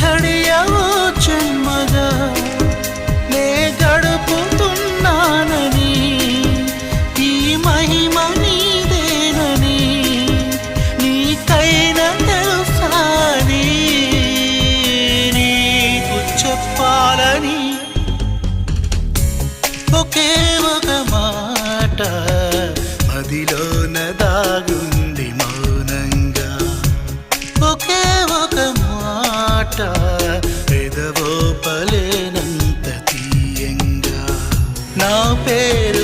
ఘడియవో జన్మగా నే గడుపుతున్నానని ఈ మహిమ నీదేనని నీకైనా తెలుసాని నీకు చెప్పాలని ఒకే ఒక మాట మదిలోన దాగుంది మౌనంగా ఒకే ఒక మాట పెదవో పలేనంత తీయంగా నా పేరు